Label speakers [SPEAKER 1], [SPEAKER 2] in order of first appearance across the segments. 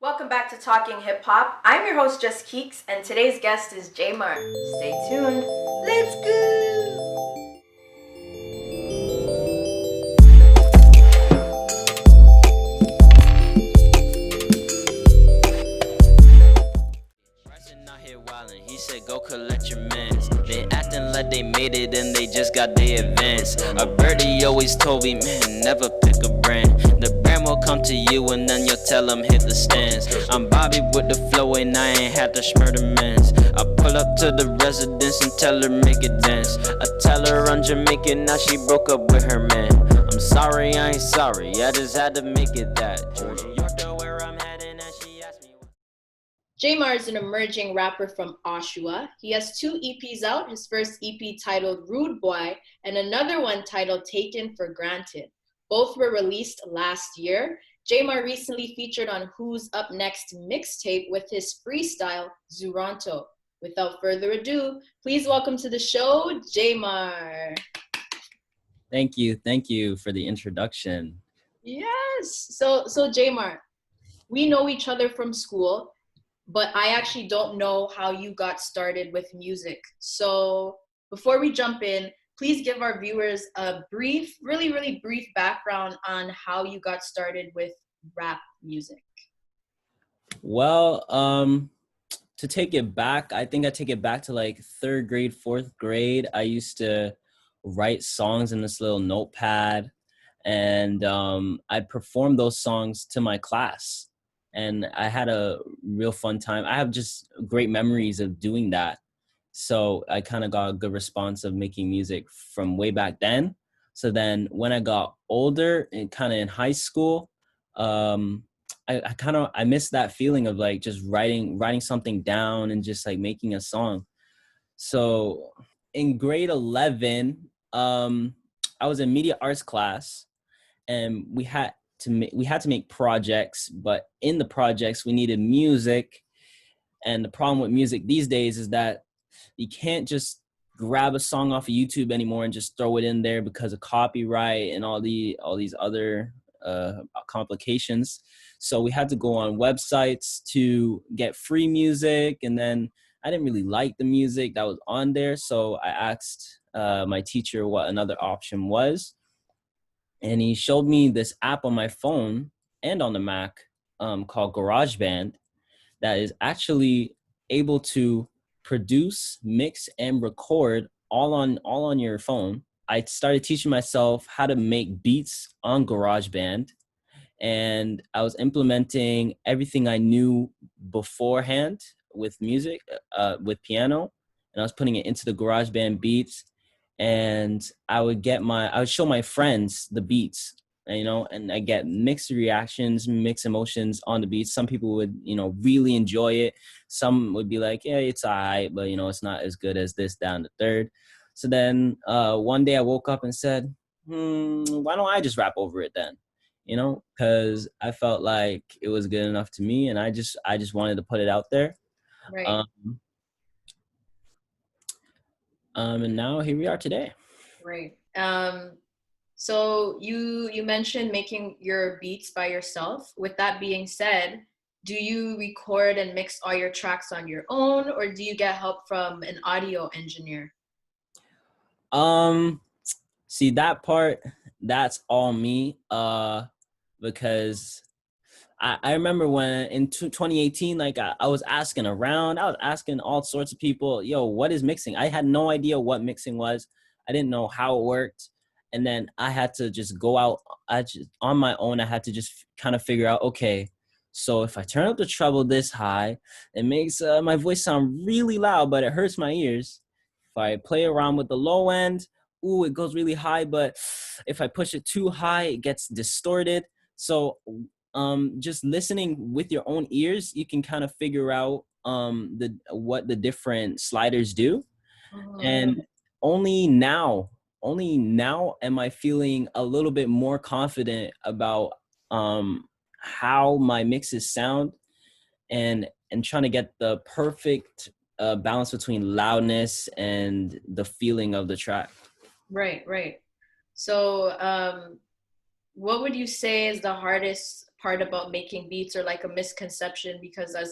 [SPEAKER 1] Welcome back to Talking Hip Hop. I'm your host, JustKeekz, and today's guest is Jeymar. Stay tuned. Let's go!
[SPEAKER 2] Out here wildin', he said go collect your mans. They acting like they made it and they just got their advance. A birdie always told me, man, never pick a brand. The brand will come to you and then you'll tell them hit the stands. I'm Bobby with the flow and I ain't had to schmurder mans. I pull up to the residence and tell her make it dance. I tell her I'm Jamaican, now she broke up with her man. I'm sorry, I ain't sorry, I just had to make it that. Georgia, York to where I'm heading and she asked me.
[SPEAKER 1] Jeymar is an emerging rapper from Oshawa. He has 2 EPs out, his first EP titled Rude Boy and another one titled Taken for Granted. Both were released last year. Jeymar recently featured on Who's Up Next mixtape with his freestyle, Zuronto. Without further ado, please welcome to the show, Jeymar.
[SPEAKER 3] Thank you for the introduction.
[SPEAKER 1] Yes. So Jeymar, we know each other from school, but I actually don't know how you got started with music. So before we jump in, please give our viewers a brief, really brief background on how you got started with rap music.
[SPEAKER 3] Well, to take it back, I think I take it back to like 3rd grade, 4th grade. I used to write songs in this little notepad, and I'd perform those songs to my class. And I had a real fun time. I have just great memories of doing that. So I kind of got a good response of making music from way back then. So then when I got older and kind of in high school, I missed that feeling of like just writing something down and just like making a song. So in grade 11, I was in media arts class, and we had to make projects, but in the projects we needed music. And the problem with music these days is that you can't just grab a song off of YouTube anymore and just throw it in there because of copyright and all these other complications. So we had to go on websites to get free music, and then I didn't really like the music that was on there, so I asked my teacher what another option was, and he showed me this app on my phone and on the Mac called GarageBand that is actually able to produce, mix, and record all on your phone. I started teaching myself how to make beats on GarageBand, and I was implementing everything I knew beforehand with music, with piano, and I was putting it into the GarageBand beats. And I would show my friends the beats, and I get mixed reactions, mixed emotions on the beats. Some people would, really enjoy it. Some would be like, yeah, it's all right, but it's not as good as this, down the third. So then one day I woke up and said, why don't I just rap over it then? Because I felt like it was good enough to me, and I just wanted to put it out there.
[SPEAKER 1] Right.
[SPEAKER 3] And now here we are today.
[SPEAKER 1] Right. So you mentioned making your beats by yourself. With that being said, do you record and mix all your tracks on your own, or do you get help from an audio engineer?
[SPEAKER 3] See, that part, that's all me. Because I remember when in 2018, like I was asking around, I was asking all sorts of people, yo, what is mixing? I had no idea what mixing was. I didn't know how it worked. And then I had to just go out on my own. I had to just kind of figure out, okay, so if I turn up the treble this high, it makes my voice sound really loud, but it hurts my ears. If I play around with the low end, ooh, it goes really high, but if I push it too high, it gets distorted. So just listening with your own ears, you can kind of figure out what the different sliders do. And only now am I feeling a little bit more confident about how my mixes sound, and trying to get the perfect balance between loudness and the feeling of the track.
[SPEAKER 1] Right. So what would you say is the hardest part about making beats, or like a misconception? Because as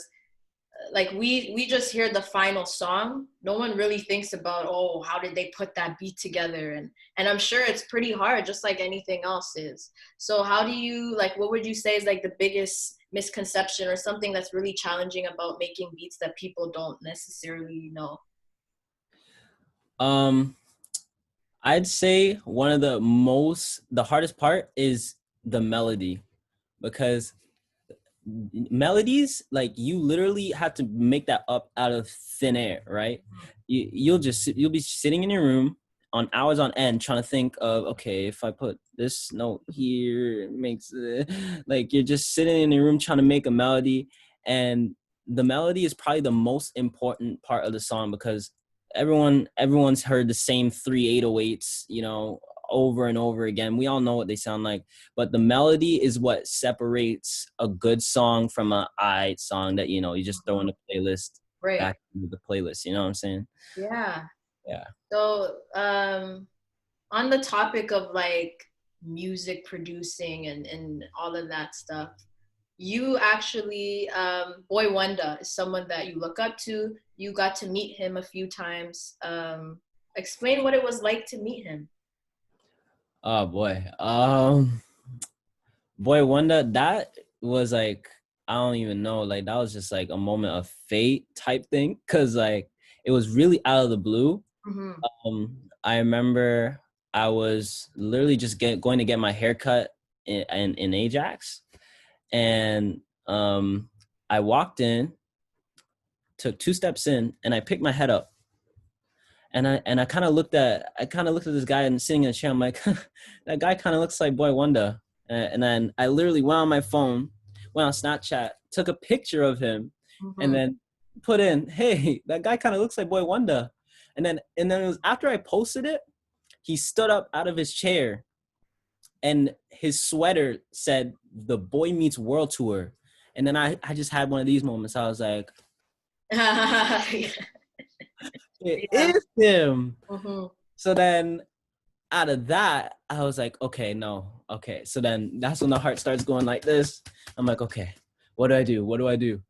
[SPEAKER 1] like we just hear the final song, no one really thinks about, oh, how did they put that beat together? And I'm sure it's pretty hard, just like anything else is. So how do you, like, what would you say is like the biggest misconception or something that's really challenging about making beats that people don't necessarily know?
[SPEAKER 3] I'd say one of the hardest part is the melody, because melodies, like, you literally have to make that up out of thin air, right? You'll be sitting in your room on hours on end trying to think of, okay, if I put this note here, it makes like, you're just sitting in your room trying to make a melody. And the melody is probably the most important part of the song, because everyone's heard the same 3 808s, over and over again. We all know what they sound like, but the melody is what separates a good song from a aight song that, you just throw in the playlist,
[SPEAKER 1] Right.
[SPEAKER 3] back into the playlist. You know what I'm saying?
[SPEAKER 1] Yeah.
[SPEAKER 3] Yeah.
[SPEAKER 1] So on the topic of like music producing and all of that stuff, you actually, Boywanda is someone that you look up to. You got to meet him a few times. Explain what it was like to meet him.
[SPEAKER 3] Oh boy. Boywanda, that was like, I don't even know, like, that was just like a moment of fate type thing, because like, it was really out of the blue.
[SPEAKER 1] Mm-hmm.
[SPEAKER 3] I remember I was literally just going to get my hair cut in Ajax, and I walked in, took 2 steps in, and I picked my head up, and I kind of looked at this guy and sitting in a chair. I'm like, that guy kind of looks like Boywanda. And then I literally went on my phone, went on Snapchat, took a picture of him,
[SPEAKER 1] Mm-hmm.
[SPEAKER 3] and then put in, hey, that guy kind of looks like Boywanda. And then it was after I posted it, he stood up out of his chair, and his sweater said "The Boy Meets World Tour." And then I just had one of these moments. I was like, it
[SPEAKER 1] Yeah.
[SPEAKER 3] is him.
[SPEAKER 1] Mm-hmm.
[SPEAKER 3] So then out of that, I was like, okay, no. Okay. So then that's when the heart starts going like this. I'm like, okay, what do I do? What do I do?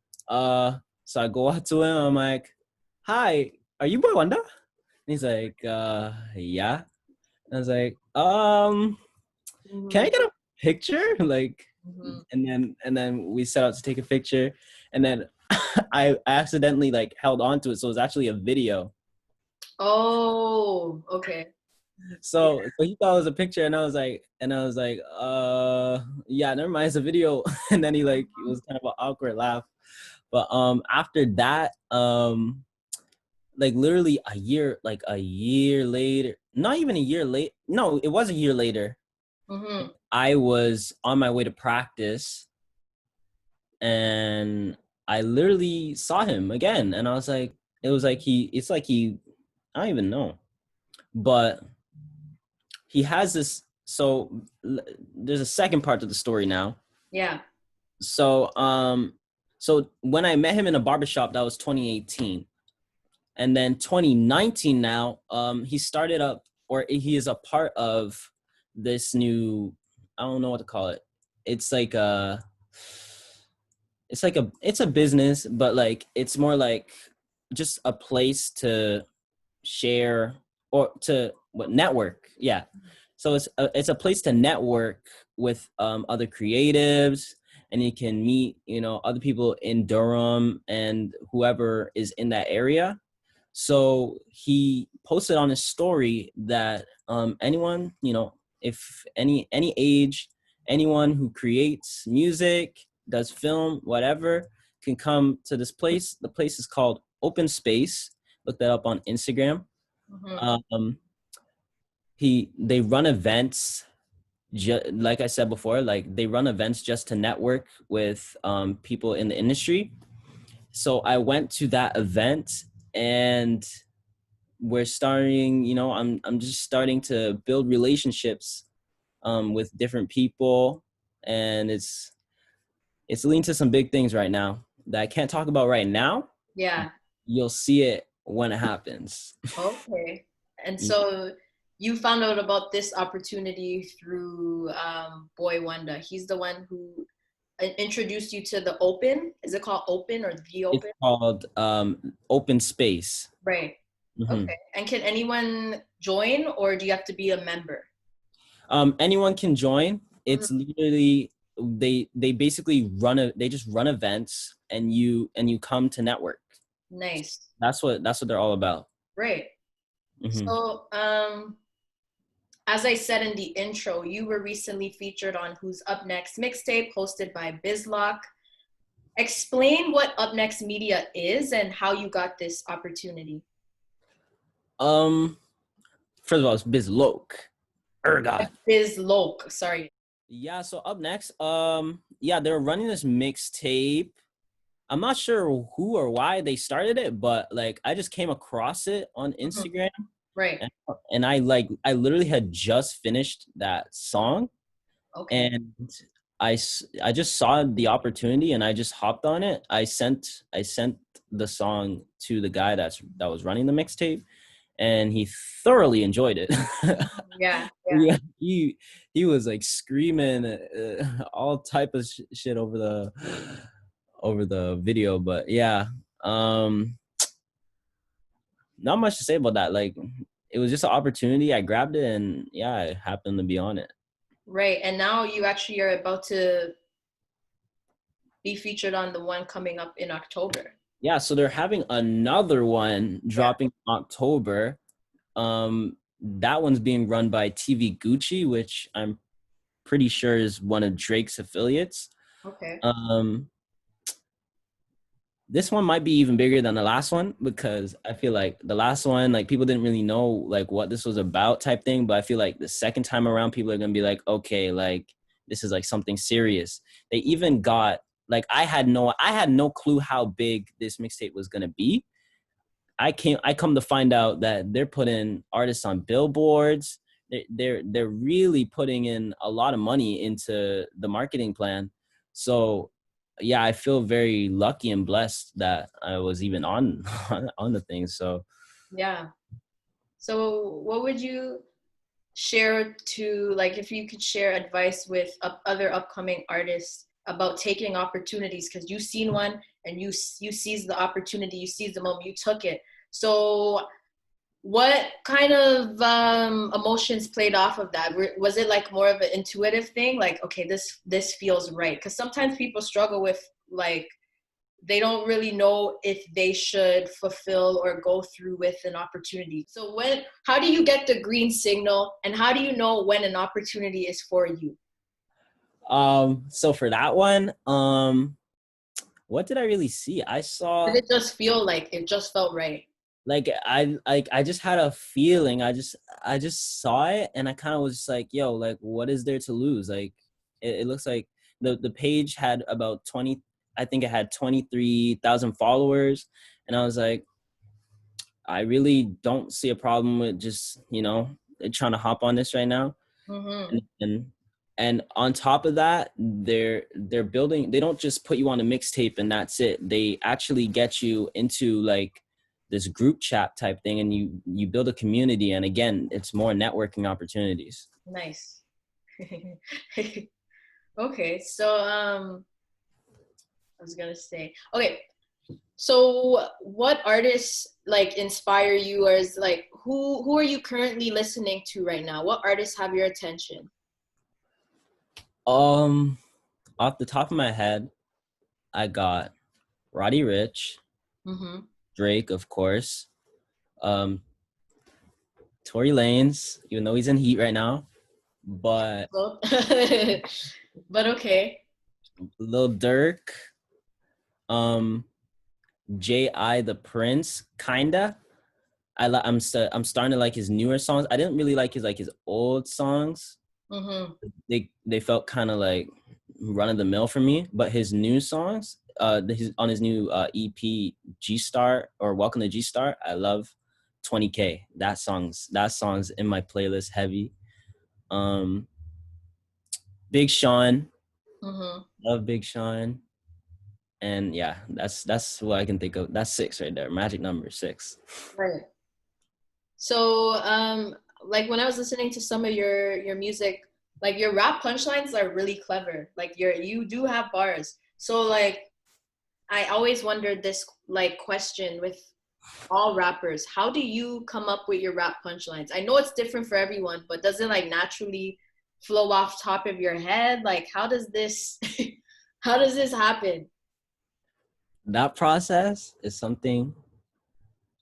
[SPEAKER 3] So I go out to him. I'm like, hi, are you Boywanda? And he's like, yeah. I was like, can I get a picture? Like,
[SPEAKER 1] Mm-hmm.
[SPEAKER 3] and then we set out to take a picture, and then I accidentally like held on to it, so it was actually a video.
[SPEAKER 1] Oh, okay.
[SPEAKER 3] So he thought it was a picture, and I was like, yeah, never mind, it's a video. And then he like, it was kind of an awkward laugh. But after that, like literally a year later, not even a year late, no, it was a year later.
[SPEAKER 1] Mm-hmm.
[SPEAKER 3] I was on my way to practice, and I literally saw him again, and I was like, it's like he, I don't even know, but he has this. So there's a second part to the story now.
[SPEAKER 1] Yeah.
[SPEAKER 3] So so when I met him in a barbershop, that was 2018, and then 2019 now, he started up, or he is a part of this new, I don't know what to call it. It's like it's a business, but like, it's more like just a place to share, or to network. Yeah. So it's a place to network with other creatives, and you can meet, other people in Durham and whoever is in that area. So he posted on his story that anyone, if any age, anyone who creates music, does film, whatever, can come to this place. The place is called Open Space. Look that up on Instagram.
[SPEAKER 1] Mm-hmm.
[SPEAKER 3] They run events, like I said before, like, they run events just to network with people in the industry. So I went to that event, and we're starting, I'm just starting to build relationships with different people, and it's leading to some big things right now that I can't talk about right now.
[SPEAKER 1] Yeah.
[SPEAKER 3] You'll see it when it happens.
[SPEAKER 1] Okay. And so you found out about this opportunity through Boywanda. He's the one who introduced you to the Open? Is it called Open or the
[SPEAKER 3] It's
[SPEAKER 1] Open?
[SPEAKER 3] called Open Space.
[SPEAKER 1] Right.
[SPEAKER 3] Mm-hmm.
[SPEAKER 1] Okay. And can anyone join, or do you have to be a member?
[SPEAKER 3] Anyone can join. It's
[SPEAKER 1] Mhm.
[SPEAKER 3] literally they basically they just run events, and you come to network.
[SPEAKER 1] Nice.
[SPEAKER 3] That's what they're all about.
[SPEAKER 1] Right.
[SPEAKER 3] Mm-hmm.
[SPEAKER 1] So, as I said in the intro, you were recently featured on Who's Up Next mixtape, hosted by Bizlock. Explain what Up Next Media is and how you got this opportunity.
[SPEAKER 3] First of all, it's Bizlock. God.
[SPEAKER 1] Bizlock, sorry.
[SPEAKER 3] Yeah, so Up Next, yeah, they're running this mixtape. I'm not sure who or why they started it, but like I just came across it on
[SPEAKER 1] Mhm.
[SPEAKER 3] Instagram,
[SPEAKER 1] Right.
[SPEAKER 3] and I literally had just finished that song,
[SPEAKER 1] Okay.
[SPEAKER 3] and I just saw the opportunity and I just hopped on it. I sent the song to the guy that was running the mixtape, and he thoroughly enjoyed it.
[SPEAKER 1] Yeah. Yeah.
[SPEAKER 3] Yeah, he was like screaming all type of shit over the video, but yeah, um not much to say about that. Like, it was just an opportunity. I grabbed it, and yeah, I happened to be on it.
[SPEAKER 1] Right. And now you actually are about to be featured on the one coming up in October.
[SPEAKER 3] Yeah, so they're having another one
[SPEAKER 1] Yeah.
[SPEAKER 3] dropping in October. That one's being run by TV Gucci, which I'm pretty sure is one of Drake's affiliates.
[SPEAKER 1] Okay.
[SPEAKER 3] This one might be even bigger than the last one, because I feel like the last one, like, people didn't really know like what this was about type thing, but I feel like the second time around people are gonna be like, okay, like, this is like something serious. They even got, like, I had no clue how big this mixtape was gonna be. I come to find out that they're putting artists on billboards. They're really putting in a lot of money into the marketing plan. So yeah, I feel very lucky and blessed that I was even on on the thing. So
[SPEAKER 1] Yeah. So what would you share to, like, if you could share advice with other upcoming artists about taking opportunities, because you've seen one and you seized the opportunity, you seized the moment, you took it. So what kind of emotions played off of that? Was it like more of an intuitive thing, like, okay, this feels right? Because sometimes people struggle with, like, they don't really know if they should fulfill or go through with an opportunity. So how do you get the green signal, and how do you know when an opportunity is for you?
[SPEAKER 3] so for that one, what did I really see? I
[SPEAKER 1] Did
[SPEAKER 3] saw,
[SPEAKER 1] it just feel like it just felt right?
[SPEAKER 3] like, I just had a feeling. I just saw it, and I kind of was just like, yo, like, what is there to lose? Like, it looks like the page had about 20, I think it had 23,000 followers, and I was like, I really don't see a problem with just, trying to hop on this right now.
[SPEAKER 1] Mm-hmm.
[SPEAKER 3] And on top of that, they're building. They don't just put you on a mixtape and that's it. They actually get you into like this group chat type thing, and you build a community. And again, it's more networking opportunities.
[SPEAKER 1] Nice. Okay, so I was gonna say, okay, so what artists like inspire you, or is like, who are you currently listening to right now? What artists have your attention?
[SPEAKER 3] Um, Off the top of my head, I got Roddy Ricch,
[SPEAKER 1] Mm-hmm.
[SPEAKER 3] Drake, of course, um, Tory Lanez, even though he's in heat right now, but
[SPEAKER 1] Well, but okay.
[SPEAKER 3] Lil Durk, um, J.I. the Prince, kinda. I'm starting to like his newer songs. I didn't really like his old songs.
[SPEAKER 1] Mm-hmm.
[SPEAKER 3] They felt kind of like run of the mill for me. But his new songs, on his new EP, G Star, or Welcome to G Star, I love 20K. That song's in my playlist heavy. Um, Big Sean,
[SPEAKER 1] Mm-hmm.
[SPEAKER 3] love Big Sean, and yeah, that's what I can think of. That's 6 right there, magic number 6.
[SPEAKER 1] Right. So, like when I was listening to some of your music, Like your rap punchlines are really clever. Like you do have bars. So like I always wondered this like question with all rappers. How do you come up with your rap punchlines? I know it's different for everyone, but does it like naturally flow off top of your head? Like how does this how does this happen?
[SPEAKER 3] That process is something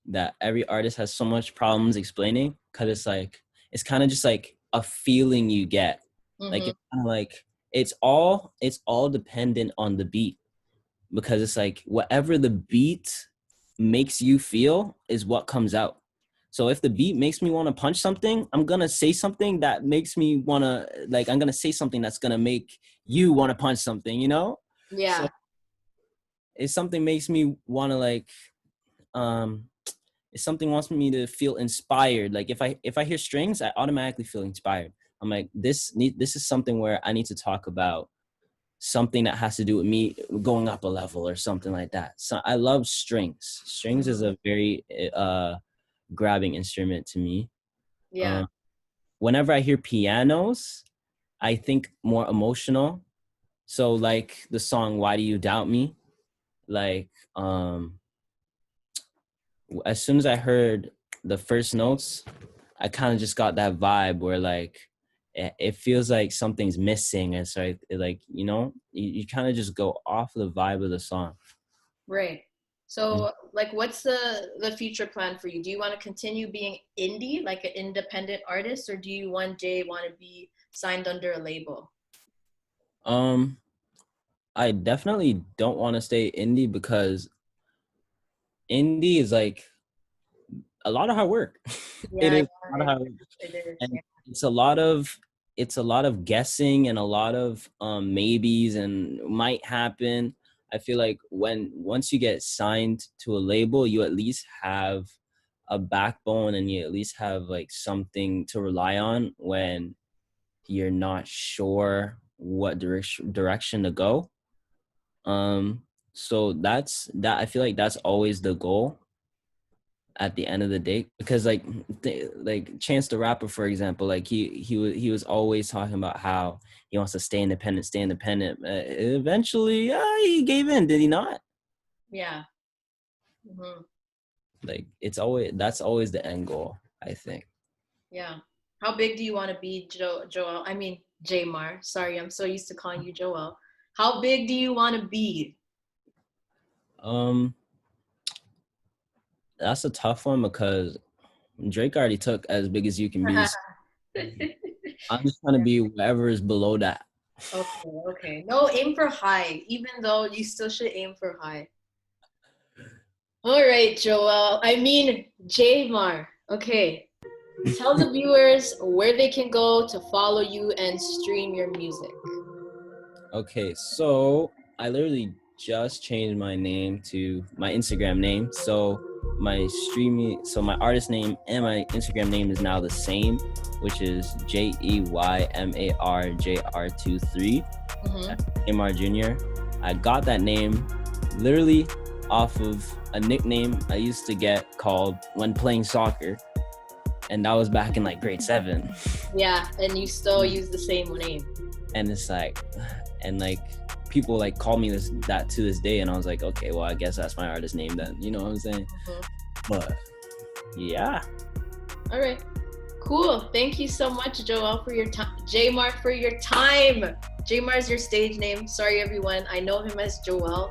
[SPEAKER 3] that every artist has so much problems explaining, because it's kind of just like a feeling you get. Like it's kind of like it's all dependent on the beat, because it's like whatever the beat makes you feel is what comes out. So if the beat makes me want to punch something, I'm gonna say something that makes me wanna, like, I'm gonna say something that's gonna make you want to punch something, you know?
[SPEAKER 1] Yeah.
[SPEAKER 3] So if something makes me want to like if something wants me to feel inspired, like if I hear strings, I automatically feel inspired. I'm like, this is something where I need to talk about something that has to do with me going up a level or something like that. So I love strings. Strings is a very grabbing instrument to me.
[SPEAKER 1] Yeah.
[SPEAKER 3] Whenever I hear pianos, I think more emotional. So like the song "Why Do You Doubt Me," like as soon as I heard the first notes, I kind of just got that vibe where like it feels like something's missing, and so like, you know, you kind of just go off the vibe of the song.
[SPEAKER 1] Right. So like what's the future plan for you? Do you want to continue being indie, like an independent artist, or do you one day want to be signed under a label?
[SPEAKER 3] I definitely don't want to stay indie, because indie is like a lot of hard work.
[SPEAKER 1] Yeah,
[SPEAKER 3] It is a lot of hard work.
[SPEAKER 1] it is.
[SPEAKER 3] And
[SPEAKER 1] Yeah.
[SPEAKER 3] it's a lot of guessing and a lot of maybes and might happen. I feel like once you get signed to a label, you at least have a backbone, and you at least have like something to rely on when you're not sure what direction to go. So that I feel like that's always the goal at the end of the day, because like like Chance the Rapper, for example, like he was always talking about how he wants to stay independent. Eventually he gave in, did he not?
[SPEAKER 1] Yeah. Mm-hmm.
[SPEAKER 3] Like that's always the end goal, I think.
[SPEAKER 1] Yeah. How big do you want to be, Joel? I mean, Jeymar. Sorry, I'm so used to calling you Joel. How big do you want to be?
[SPEAKER 3] That's a tough one, because Drake already took as big as you can be. So I'm just trying to be whatever is below that.
[SPEAKER 1] Okay. No, aim for high, even though you still should aim for high. All right, Joel. I mean, Jeymar. Okay. Tell the viewers where they can go to follow you and stream your music.
[SPEAKER 3] Okay, so I literally just changed my name to my Instagram name. So my artist name and my Instagram name is now the same, which is JeymarJR23. Jeymar Jr. I got that name literally off of a nickname I used to get called when playing soccer. And that was back in like grade 7.
[SPEAKER 1] Yeah, and you still use the same name.
[SPEAKER 3] And it's like, and like people like call me that to this day, and I was like, okay, well, I guess that's my artist name then. You know what I'm saying? But yeah.
[SPEAKER 1] All right. Cool. Thank you so much, Joel, for your time. Jeymar, for your time. Jeymar is your stage name. Sorry, everyone. I know him as Joel.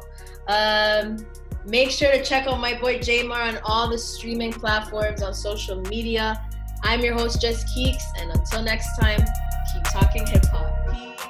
[SPEAKER 1] Make sure to check out my boy Jeymar on all the streaming platforms, on social media. I'm your host, JustKeekz, and until next time, keep talking hip hop. Peace.